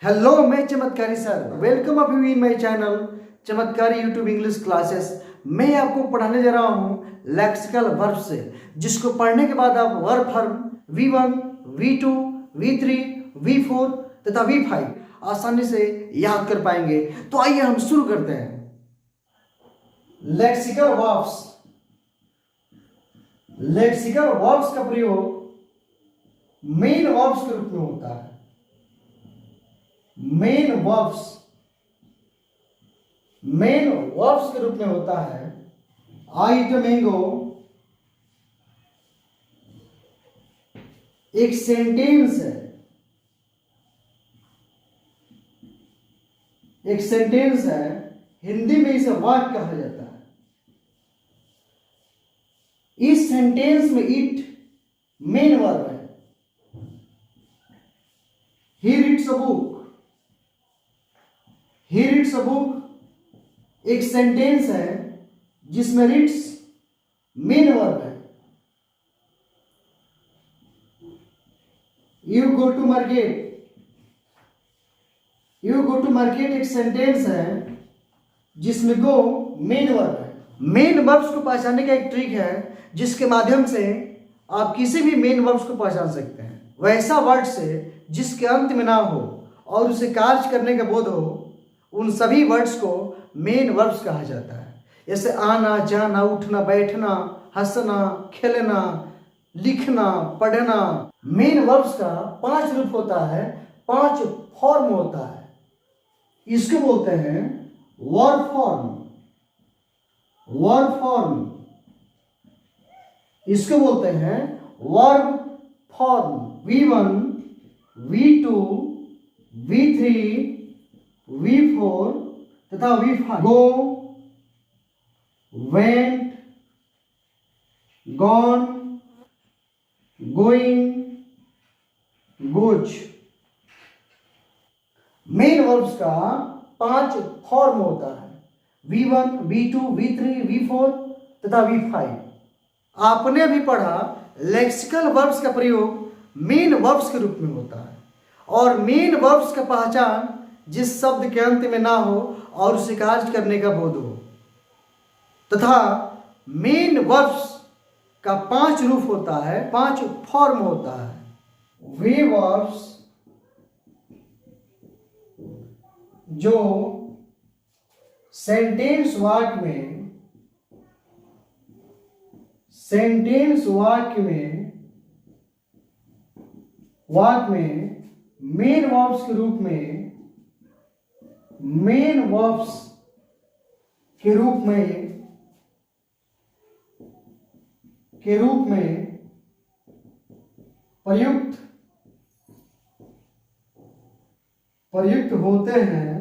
Hello, मैं चमत्कारी sir. Welcome up you in my channel चमत्कारी यूट्यूब इंग्लिश क्लासेस। मैं आपको पढ़ाने जा रहा हूँ लेक्सिकल वर्ब से, जिसको पढ़ने के बाद आप verb form V1, V2, V3, V4 तथा V5 आसानी से याद कर पाएंगे। तो आइए हम शुरू करते हैं। Lexical verbs. लेक्सिकल वर्ब्स का प्रयोग मेन वर्ब्स के रूप में होता है। मेन वर्ब्स के रूप में होता है। आई ईट मैंगो एक सेंटेंस है। एक सेंटेंस है, हिंदी में इसे वाक्य कहा जाता है। इस सेंटेंस में इट मेन वर्ब है। He reads a book. He reads a book एक सेंटेंस है जिसमें रीड्स मेन वर्ब है। You go to market. You go to market एक सेंटेंस है जिसमें गो मेन वर्ब है। मेन वर्ब्स को पहचानने का एक ट्रिक है जिसके माध्यम से आप किसी भी मेन वर्ब्स को पहचान सकते हैं। वैसा वर्ड से जिसके अंत में ना हो और उसे कार्य करने का बोध हो, उन सभी वर्ड्स को मेन वर्ब्स कहा जाता है। जैसे आना, जाना, उठना, बैठना, हंसना, खेलना, लिखना, पढ़ना। मेन वर्ब्स का 5 रूप होता है, 5 फॉर्म होता है। इसको बोलते हैं वर्ब फॉर्म। वर्ब फॉर्म इसको बोलते हैं verb form. V1, V2, V3, V4 तथा V5। Go, went, gone, going, goes. Main verbs का 5 फॉर्म होता है। V1, V2, V3, V4 तथा V5। आपने अभी पढ़ा लेक्सिकल वर्ब्स का प्रयोग मेन वर्ब्स के रूप में होता है। और मेन वर्ब्स का पहचान जिस शब्द के अंत में ना हो और उसे कार्य करने का बोध हो। तथा मेन वर्ब्स का 5 रूप होता है, 5 फॉर्म होता है। वे वर्ब्स जो सेंटेंस वाक्य में मेन वर्ब्स के रूप में प्रयुक्त होते हैं,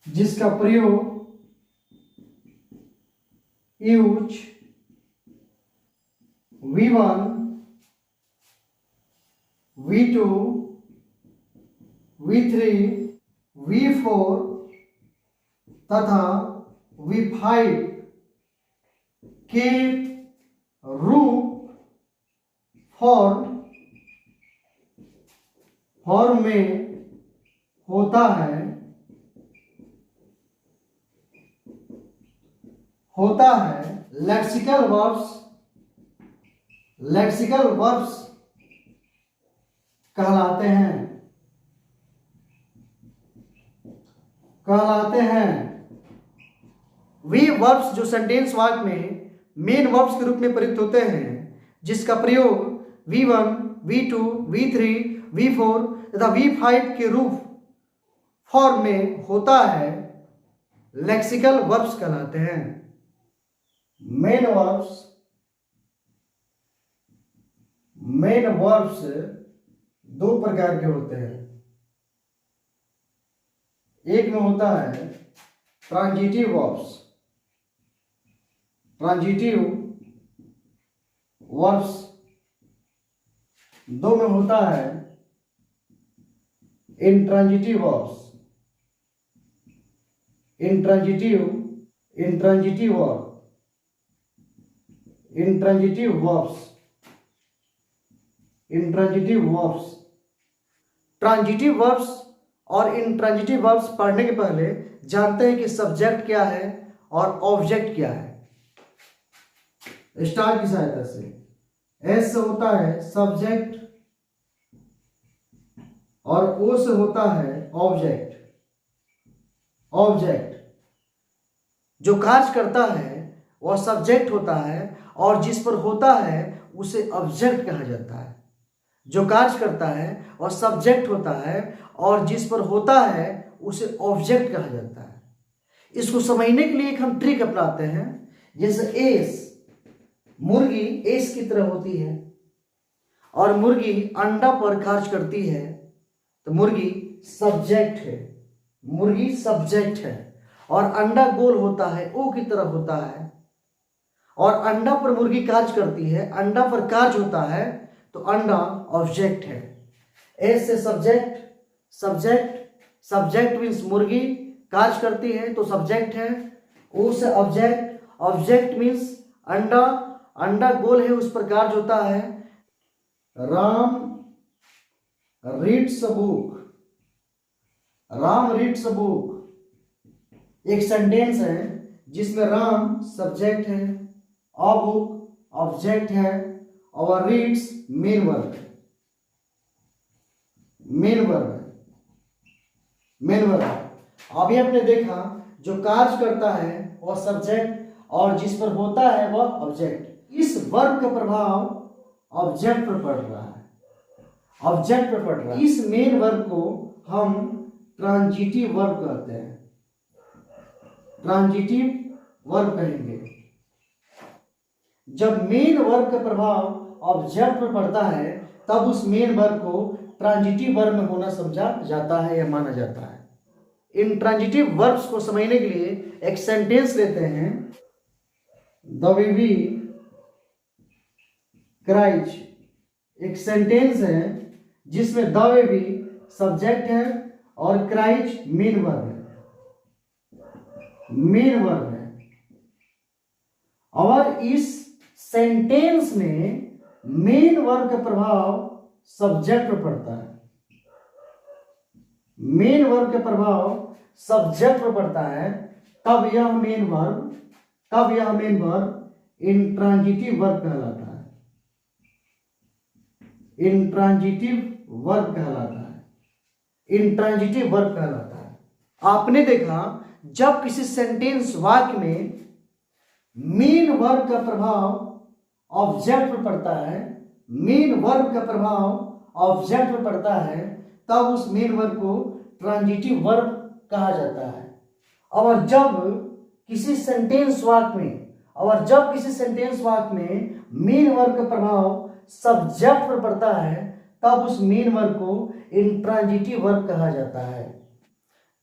जिसका प्रयोग use V1, V2, V3, V4 तथा V5 के रूप फॉर्म में होता है। लेक्सिकल वर्ब्स कहलाते हैं। वे वर्ब्स जो सेंटेंस वाक्य में मेन वर्ब्स के रूप में प्रयुक्त होते हैं, जिसका प्रयोग V1, V2, V3, V4 तथा V5 के रूप फॉर्म में होता है, लेक्सिकल वर्ब्स कहलाते हैं। मेन वर्ब्स 2 प्रकार के होते हैं। एक में होता है ट्रांजिटिव वर्ब्स। दो में होता है intransitive verbs. Intransitive verb intransitive verbs, intransitive verbs. Transitive verbs और इंट्रांजिटिव वर्ब्स पढ़ने के पहले जानते हैं कि सब्जेक्ट क्या है और ऑब्जेक्ट क्या है। स्टार की सहायता से एस से होता है सब्जेक्ट और ओ से होता है ऑब्जेक्ट। ऑब्जेक्ट जो कार्य करता है वह सब्जेक्ट होता है और जिस पर होता है उसे ऑब्जेक्ट कहा जाता है। जो कार्य करता है वह सब्जेक्ट होता है और जिस पर होता है उसे ऑब्जेक्ट कहा जाता है। इसको समझने के लिए एक हम ट्रिक अपनाते हैं। जैसे एस, मुर्गी एस की तरह होती है और मुर्गी अंडा पर कार्य करती है, तो मुर्गी सब्जेक्ट है, मुर्गी सब्जेक्ट है। और अंडा गोल होता है, ओ की तरह होता है और अंडा पर मुर्गी कार्य करती है, अंडा पर कार्य होता है, तो अंडा ऑब्जेक्ट है। एस से सब्जेक्ट, सब्जेक्ट, सब्जेक्ट मीन्स मुर्गी कार्य करती है तो सब्जेक्ट है। ओ से ऑब्जेक्ट, ऑब्जेक्ट मीन्स अंडा, अंडा गोल है उस पर कार्य होता है। Ram reads a book, Ram reads a book एक सेंटेंस है जिसमें राम सब्जेक्ट है, अ बुक ऑब्जेक्ट है और reads main verb, main verb, main verb. अभी आपने देखा जो कार्य करता है वह सब्जेक्ट और जिस पर होता है वह ऑब्जेक्ट। इस वर्ब का प्रभाव ऑब्जेक्ट पर पड़ रहा है, ऑब्जेक्ट पर पड़ रहा है। इस मेन वर्ब को हम ट्रांजिटिव वर्ब कहते हैं, ट्रांजिटिव वर्ब कहेंगे। जब मेन वर्ब का प्रभाव ऑब्जेक्ट पर पड़ता है तब उस मेन वर्ब को ट्रांजिटिव वर्ब में होना समझा जाता है या माना जाता है। इन ट्रांजिटिव वर्ब्स को समझने के लिए एक सेंटेंस लेते हैं। द बेबी क्राइज एक सेंटेंस है जिसमें द बेबी सब्जेक्ट है और क्राइज मेन वर्ब है, मेन वर्ब है। और इस सेंटेंस में मेन वर्ब का प्रभाव सब्जेक्ट पर पड़ता है, मेन वर्ब का प्रभाव सब्जेक्ट पर पड़ता है, तब यह मेन वर्ब, तब यह मेन वर्ब इंट्रांजिटिव वर्ब कहलाता है, इंट्रांजिटिव वर्ब कहलाता है, इंट्रांजिटिव वर्ब कहलाता है। आपने देखा जब किसी सेंटेंस वाक्य में मेन वर्ब का प्रभाव ऑब्जेक्ट पर पड़ता है, मेन वर्ब का प्रभाव ऑब्जेक्ट पर पड़ता है, तब उस मेन वर्ब को ट्रांजिटिव वर्ब कहा जाता है। और जब किसी सेंटेंस वाक्य में, और जब किसी सेंटेंस वाक्य में मेन वर्ब का प्रभाव सब्जेक्ट पर पड़ता है तब उस मेन वर्ब को इंट्रांजिटिव वर्ब कहा जाता है।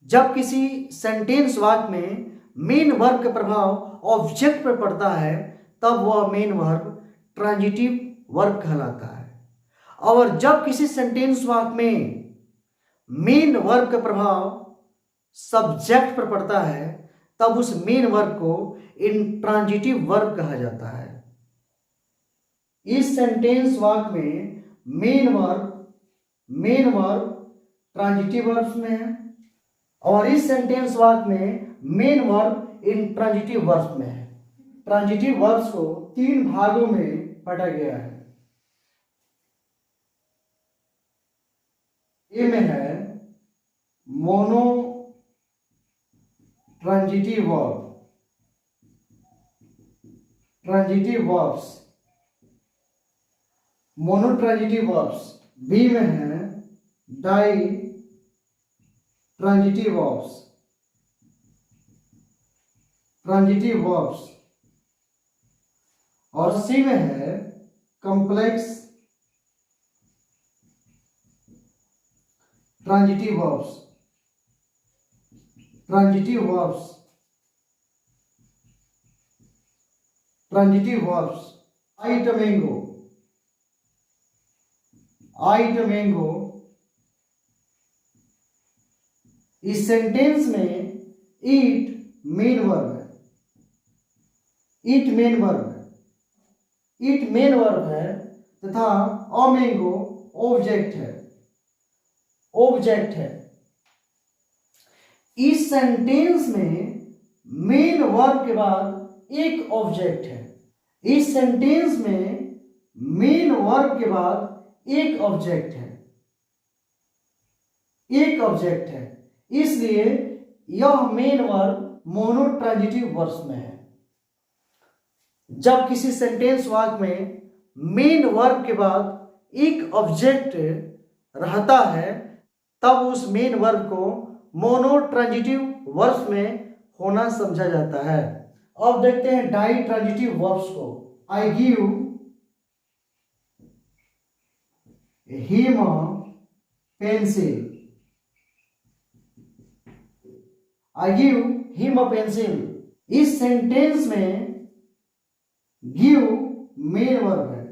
जब किसी सेंटेंस वाक्य में मेन वर्ब का प्रभाव ऑब्जेक्ट पर पड़ता है तब वह मेन वर्ब ट्रांजिटिव वर्ब कहलाता है। और जब किसी सेंटेंस वाक्य में मेन वर्ब का प्रभाव सब्जेक्ट पर पड़ता है तब उस मेन वर्ब को इंट्रांजिटिव वर्ब कहा जाता है। इस सेंटेंस वाक्य में मेन वर्ब ट्रांजिटिव वर्ब में है और इस सेंटेंस वाक्य में मेन वर्ब इंट्रांजिटिव वर्ब में है। ट्रांजिटिव वर्ब्स को 3 भागों में बांटा गया है। ए में है mono transitive verb, transitive verbs, mono transitive verbs. B में है di transitive verbs, transitive verbs. और सी में है complex transitive verbs, transitive verbs, transitive verbs. I the mango, I the mango. इस सेंटेंस में ईट मेन वर्ब है, eat main verb है it main verb है तथा अ मैंगो ऑब्जेक्ट है, ऑब्जेक्ट है। इस सेंटेंस में मेन वर्ब के बाद एक ऑब्जेक्ट है। इस सेंटेंस में मेन वर्ब के बाद एक ऑब्जेक्ट है, एक ऑब्जेक्ट है, इसलिए यह मेन वर्ब मोनोट्रांजिटिव वर्ब्स में है। जब किसी सेंटेंस वाक्य में मेन वर्ब के बाद एक ऑब्जेक्ट रहता है तब उस मेन वर्ब को मोनोट्रांजिटिव वर्ब्स में होना समझा जाता है। अब देखते हैं डाइट्रांजिटिव वर्ब्स को। I give him pencil, I give him a pencil. इस सेंटेंस में गिव मेन वर्ब है,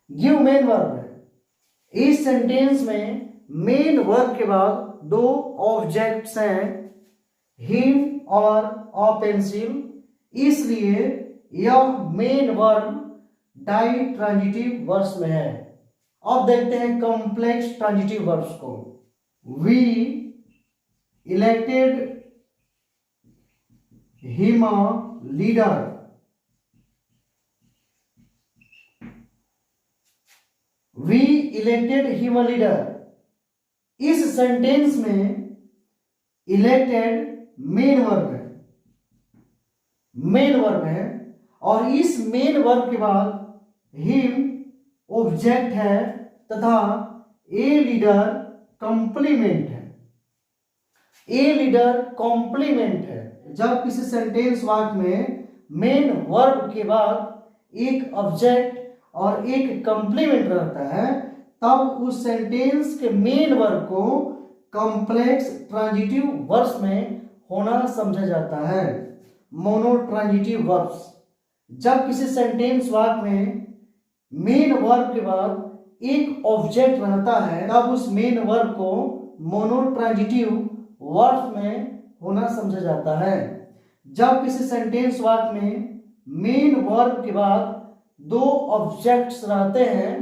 गिव मेन वर्ब है। इस सेंटेंस में मेन वर्ब के बाद दो ऑब्जेक्ट्स हैं, हिम और अ पेंसिल, इसलिए यह मेन वर्ब डाइट्रांजिटिव वर्ब्स में है। अब देखते हैं कॉम्प्लेक्स ट्रांजिटिव वर्ब्स को। We elected him a leader, we elected him a leader. इस सेंटेंस में इलेक्टेड मेन वर्ब है, मेन वर्ब है, और इस मेन वर्ब के बाद हिम ऑब्जेक्ट है तथा ए लीडर कॉम्प्लीमेंट है, ए लीडर कॉम्प्लीमेंट है। जब किसी सेंटेंस वाक्य में मेन वर्ब के बाद एक ऑब्जेक्ट और एक कॉम्प्लीमेंट रहता है तब उस सेंटेंस के मेन वर्ब को कॉम्प्लेक्स ट्रांजिटिव वर्ब्स में होना समझा जाता है। Monotransitive verbs. जब किसी सेंटेंस वाक्य में मेन वर्ब के बाद एक ऑब्जेक्ट रहता है तब उस मेन वर्ब को मोनोट्रांजिटिव वर्ब्स में होना समझा जाता है। जब किसी सेंटेंस वाक्य में मेन वर्ब के बाद दो ऑब्जेक्ट्स रहते हैं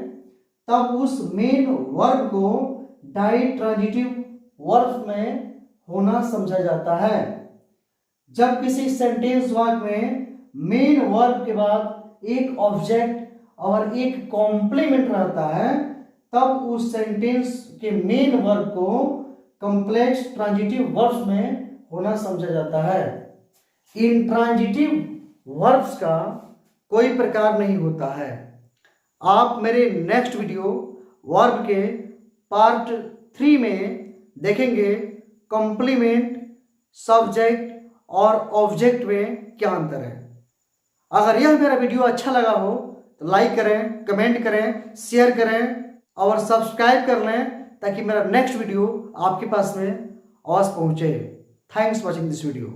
तब उस मेन वर्ब को डाइट्रांजिटिव वर्ब्स में होना समझा जाता है। जब किसी सेंटेंस वाक्य में मेन वर्ब के बाद एक ऑब्जेक्ट और एक कॉम्प्लीमेंट रहता है तब उस सेंटेंस के मेन वर्ब को कॉम्प्लेक्स ट्रांजिटिव वर्ब्स में होना समझा जाता है। इंट्रांजिटिव वर्ब्स का कोई प्रकार नहीं होता है। आप मेरे नेक्स्ट वीडियो वर्ब के पार्ट 3 में देखेंगे कॉम्प्लीमेंट, सब्जेक्ट और ऑब्जेक्ट में क्या अंतर है। अगर यह मेरा वीडियो अच्छा लगा हो तो लाइक करें, कमेंट करें, शेयर करें और सब्सक्राइब कर लें ताकि मेरा नेक्स्ट वीडियो आपके पास में अवश्य पहुंचे। Thanks for watching this video.